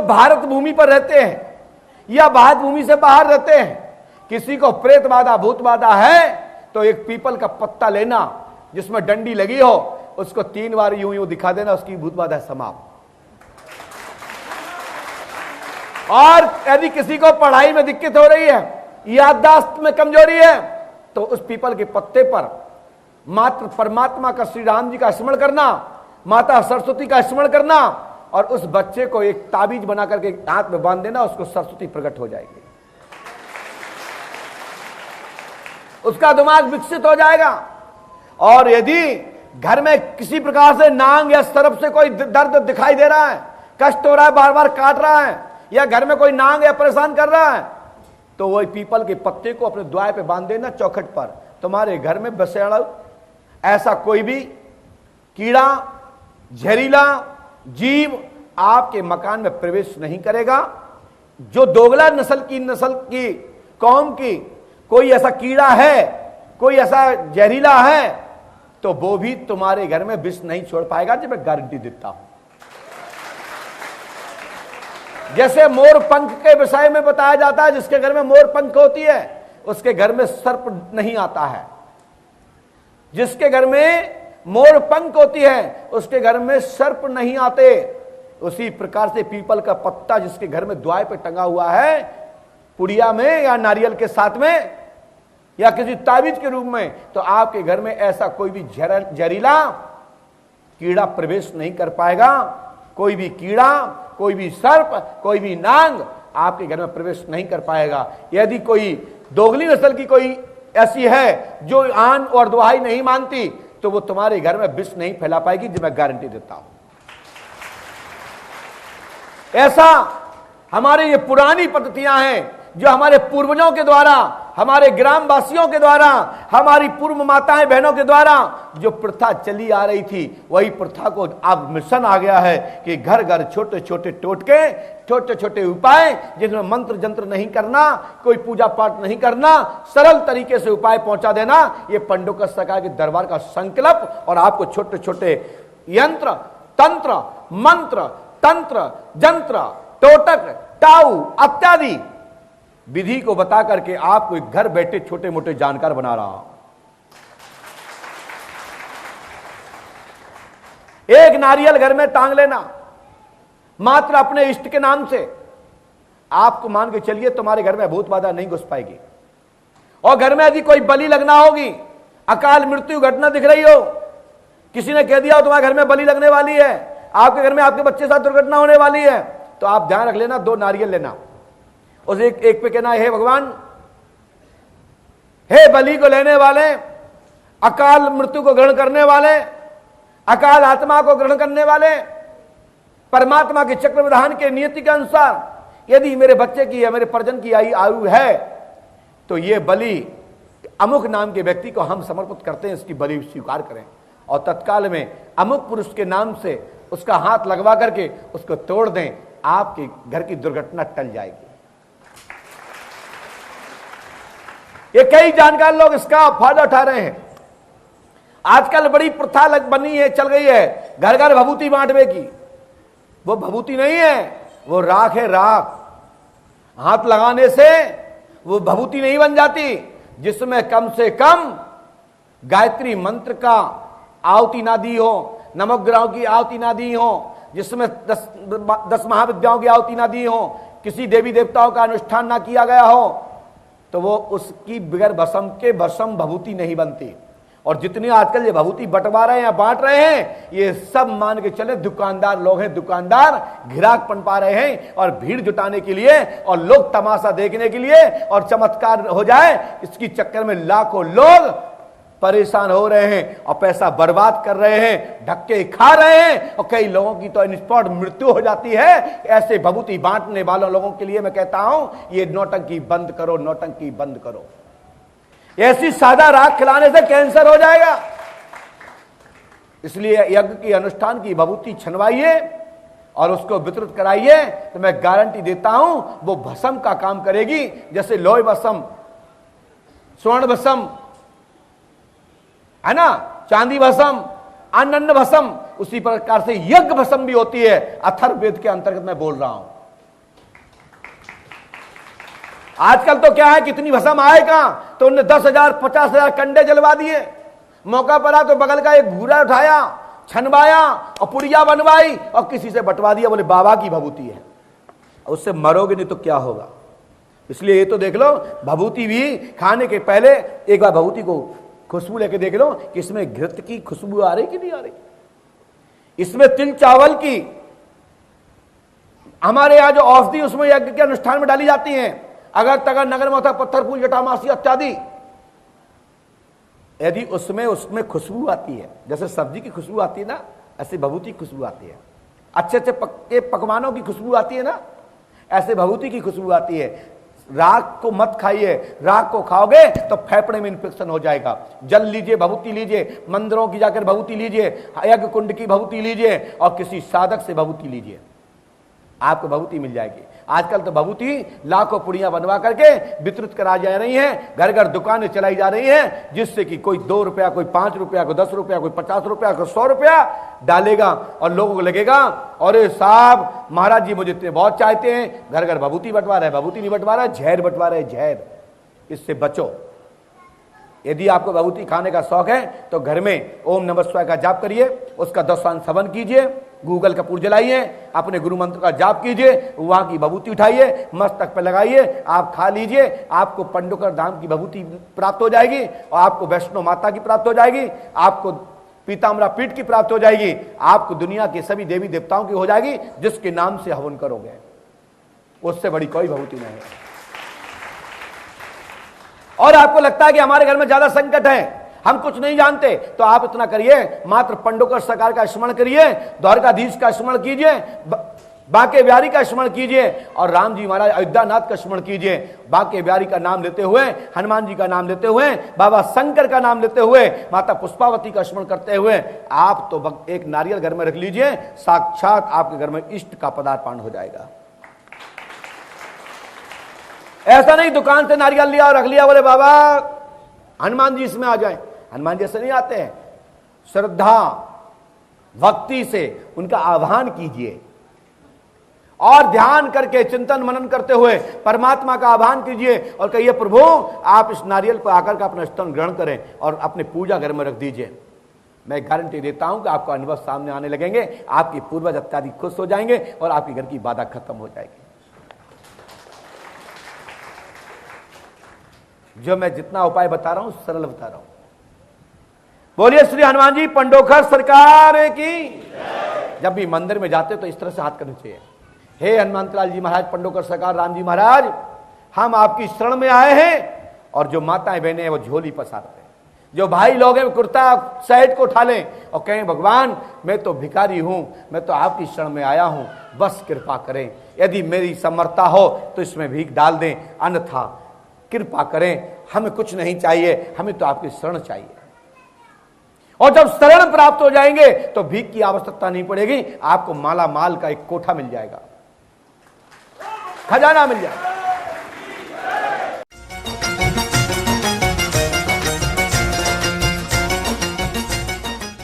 भारत भूमि पर रहते हैं या भारत भूमि से बाहर रहते हैं, किसी को प्रेत बाधा भूत बाधा है तो एक पीपल का पत्ता लेना जिसमें डंडी लगी हो, उसको 3 बार यूं यूं दिखा देना, उसकी भूत बाधा समाप्त। और यदि किसी को पढ़ाई में दिक्कत हो रही है, याददाश्त में कमजोरी है, तो उस पीपल के पत्ते पर मात्र परमात्मा का, श्री राम जी का स्मरण करना, माता सरस्वती का स्मरण करना, और उस बच्चे को एक ताबीज बना करके हाथ में बांध देना, उसको सरस्वती प्रकट हो जाएगी, उसका दिमाग विकसित हो जाएगा। और यदि घर में किसी प्रकार से नांग या सर्प से कोई दर्द दिखाई दे रहा है, कष्ट हो रहा है, बार बार काट रहा है, या घर में कोई नांग या परेशान कर रहा है, तो वही पीपल के पत्ते को अपने द्वार पे बांध देना, चौखट पर। तुम्हारे घर में बसेड़ा ऐसा कोई भी कीड़ा, जहरीला जीव आपके मकान में प्रवेश नहीं करेगा। जो दोगला नस्ल की कौम की कोई ऐसा कीड़ा है, कोई ऐसा जहरीला है, तो वो भी तुम्हारे घर में विष नहीं छोड़ पाएगा, जो मैं गारंटी देता हूं। जैसे मोर पंख के विषय में बताया जाता है, जिसके घर में मोर पंख होती है उसके घर में सर्प नहीं आता है, जिसके घर में मोर पंख होती है उसके घर में सर्प नहीं आते। उसी प्रकार से पीपल का पत्ता जिसके घर में द्वार पे टंगा हुआ है, पुड़िया में या नारियल के साथ में या किसी ताबीज के रूप में, तो आपके घर में ऐसा कोई भी जहरीला कीड़ा प्रवेश नहीं कर पाएगा। कोई भी कीड़ा, कोई भी सर्प, कोई भी नांग आपके घर में प्रवेश नहीं कर पाएगा। यदि कोई दोगली नस्ल की कोई ऐसी है जो आन और दुहाई नहीं मानती, तो वो तुम्हारे घर में विष नहीं फैला पाएगी, जो मैं गारंटी देता हूं। ऐसा हमारे ये पुरानी पद्धतियां हैं जो हमारे पूर्वजों के द्वारा, हमारे ग्रामवासियों के द्वारा, हमारी पूर्व माताएं बहनों के द्वारा जो प्रथा चली आ रही थी, वही प्रथा को अब मिशन आ गया है कि घर घर छोटे छोटे टोटके, छोटे छोटे उपाय, जिसमें मंत्र जंत्र नहीं करना, कोई पूजा पाठ नहीं करना, सरल तरीके से उपाय पहुंचा देना, ये पंडोकस सरकार के दरबार का संकल्प। और आपको छोटे छोटे यंत्र, तंत्र, मंत्र, तंत्र, जंत्र, टोटक, टाऊ इत्यादि विधि को बता करके आपको घर बैठे छोटे मोटे जानकार बना रहा हूं। एक नारियल घर में टांग लेना मात्र अपने इष्ट के नाम से, आपको मान के चलिए तुम्हारे घर में भूत बाधा नहीं घुस पाएगी। और घर में यदि कोई बलि लगना होगी, अकाल मृत्यु घटना दिख रही हो, किसी ने कह दिया हो तुम्हारे घर में बलि लगने वाली है, आपके घर में आपके बच्चे के साथ दुर्घटना होने वाली है, तो आप ध्यान रख लेना, 2 नारियल लेना, उस एक पे कहना, हे भगवान, हे बलि को लेने वाले, अकाल मृत्यु को ग्रहण करने वाले, अकाल आत्मा को ग्रहण करने वाले, परमात्मा के चक्र विधान के नियति के अनुसार यदि मेरे बच्चे की या मेरे परिजन की आयु है, तो ये बलि अमुक नाम के व्यक्ति को हम समर्पित करते हैं, इसकी बलि स्वीकार करें। और तत्काल में अमुक पुरुष के नाम से उसका हाथ लगवा करके उसको तोड़ दें, आपके घर की दुर्घटना टल जाएगी। ये कई जानकार लोग इसका फायदा उठा रहे हैं। आजकल बड़ी प्रथा बनी है, चल गई है, घर घर भभूति बांटने की। वो भभूति नहीं है, वो राख है, राख। हाथ लगाने से वो भभूति नहीं बन जाती, जिसमें कम से कम गायत्री मंत्र का आहुति ना दी हो, नवग्रहों की आहुति ना दी हो, जिसमें 10 महाविद्याओं की आहुति ना दी हो, किसी देवी देवताओं का अनुष्ठान ना किया गया हो, तो वो उसकी बगैर भस्म के भस्म भभूति नहीं बनती। और जितनी आजकल ये भभूति बंटवा रहे हैं या बांट रहे हैं, ये सब मान के चले दुकानदार लोग हैं। दुकानदार घिराक पनपा रहे हैं और भीड़ जुटाने के लिए और लोग तमाशा देखने के लिए और चमत्कार हो जाए, इसकी चक्कर में लाखों लोग परेशान हो रहे हैं और पैसा बर्बाद कर रहे हैं, धक्के खा रहे हैं, और कई लोगों की तो इंस्पॉट मृत्यु हो जाती है। ऐसे भभूति बांटने वालों लोगों के लिए मैं कहता हूं, ये नौटंकी बंद करो, नौटंकी बंद करो। ऐसी सादा राख खिलाने से कैंसर हो जाएगा। इसलिए यज्ञ की अनुष्ठान की भभूति छनवाइए और उसको वितरित कराइए, तो मैं गारंटी देता हूं वो भस्म का काम करेगी। जैसे लोह भस्म, स्वर्ण भस्म है ना, चांदी भस्म, अन्न भस्म, उसी प्रकार से यज्ञ भस्म भी होती है। अथर्ववेद के अंतर्गत मैं बोल रहा हूं। आजकल तो क्या है, कितनी भस्म आए कहां, तो उन्होंने 10,000 50,000 कंडे जलवा दिए। मौका पड़ा तो बगल का एक घूरा उठाया, छनवाया और पुड़िया बनवाई और किसी से बंटवा दिया, बोले बाबा की भभूति है, उससे मरोगे नहीं तो क्या होगा। इसलिए ये तो देख लो, भभूति भी खाने के पहले एक बार भभूति को खुशबू लेके देख लो कि इसमें घृत की खुशबू आ रही कि नहीं आ रही, इसमें तिल चावल की, हमारे यहां जो औषधि उसमें यज्ञ के अनुष्ठान में डाली जाती हैं, अगर तगर नगर मथा पत्थर फूल जटामासी इत्यादि, यदि उसमें खुशबू आती है, जैसे सब्जी की खुशबू आती है ना, ऐसे भभूति की खुशबू आती है, अच्छे अच्छे पक्के पकवानों की खुशबू आती है ना, ऐसे भभूति की खुशबू आती है। राख को मत खाइए, राख को खाओगे तो फेफड़े में इंफेक्शन हो जाएगा। जल लीजिए, भभूति लीजिए, मंदिरों की जाकर भभूति लीजिए, यज्ञ कुंड की भभूति लीजिए और किसी साधक से भभूति लीजिए, आपको भभूति मिल जाएगी। आजकल तो भभूति लाखों पुड़ियां बनवा करके वितरित करा जा रही हैं, घर घर दुकानें चलाई जा रही हैं, जिससे कि कोई 2 रुपया, कोई 5 रुपया, कोई 10 रुपया, कोई 50 रुपया, कोई 100 रुपया डालेगा और लोगों को लगेगा अरे साहब महाराज जी मुझे इतने बहुत चाहते हैं, घर घर भभूति बंटवा रहे, भभूति नहीं बंटवा रहा है, जहर बंटवा रहे, जहर। इससे बचो। यदि आपको भभूति खाने का शौक है तो घर में ओम नमः शिवाय का जाप करिए, उसका 10 श्रवण कीजिए, गूगल का पूर जलाइए, अपने गुरु मंत्र का जाप कीजिए, वहां की भभूति उठाइए, मस्तक पे लगाइए, आप खा लीजिए, आपको पंडोकर धाम की भभूति प्राप्त हो जाएगी और आपको वैष्णो माता की प्राप्त हो जाएगी, आपको पीताम्बरा पीठ की प्राप्त हो जाएगी, आपको दुनिया के सभी देवी देवताओं की हो जाएगी, जिसके नाम से हवन करोगे, उससे बड़ी कोई भभूति नहीं है। और आपको लगता है कि हमारे घर में ज्यादा संकट है, हम कुछ नहीं जानते, तो आप इतना करिए, मात्र पंडोकर सरकार का स्मरण करिए, द्वारकाधीश का स्मरण कीजिए, बांके बिहारी का स्मरण कीजिए और राम जी महाराज अयोध्यानाथ का स्मरण कीजिए। बांके बिहारी का नाम लेते हुए, हनुमान जी का नाम लेते हुए, बाबा शंकर का नाम लेते हुए, माता पुष्पावती का स्मरण करते हुए आप तो एक नारियल घर में रख लीजिए, साक्षात आपके घर में इष्ट का पदार्पण हो जाएगा। ऐसा नहीं दुकान से नारियल लिया और रख लिया, बोले बाबा हनुमान जी इसमें आ जाए, हनुमान जी ऐसे नहीं आते हैं। श्रद्धा भक्ति से उनका आह्वान कीजिए और ध्यान करके चिंतन मनन करते हुए परमात्मा का आह्वान कीजिए और कहिए प्रभु आप इस नारियल पर आकर का अपना स्तन ग्रहण करें और अपने पूजा घर में रख दीजिए। मैं गारंटी देता हूं कि आपका अनुभव सामने आने लगेंगे, आपकी पूर्वज अत्याधिक खुश हो जाएंगे और आपके घर की बाधा खत्म हो जाएगी। जो मैं जितना उपाय बता रहा हूं सरल बता रहा हूं। बोलिए श्री हनुमान जी पंडोखर सरकार की। जब भी मंदिर में जाते तो इस तरह से हाथ करने चाहिए, हे हनुमंतलाल जी महाराज, पंडोकर सरकार, राम जी महाराज, हम आपकी शरण में आए हैं। और जो माताएं बहनें हैं वो झोली पसारते हैं, जो भाई लोग हैं कुर्ता शर्ट को उठा लें और कहें भगवान मैं तो भिखारी हूं, मैं तो आपकी शरण में आया हूं, बस कृपा करें, यदि मेरी समर्था हो तो इसमें भीख डाल दें, अन्यथा कृपा करें, हमें कुछ नहीं चाहिए, हमें तो आपकी शरण चाहिए। और जब शरण प्राप्त हो जाएंगे तो भीख की आवश्यकता नहीं पड़ेगी, आपको माला माल का एक कोठा मिल जाएगा, खजाना मिल जाएगा।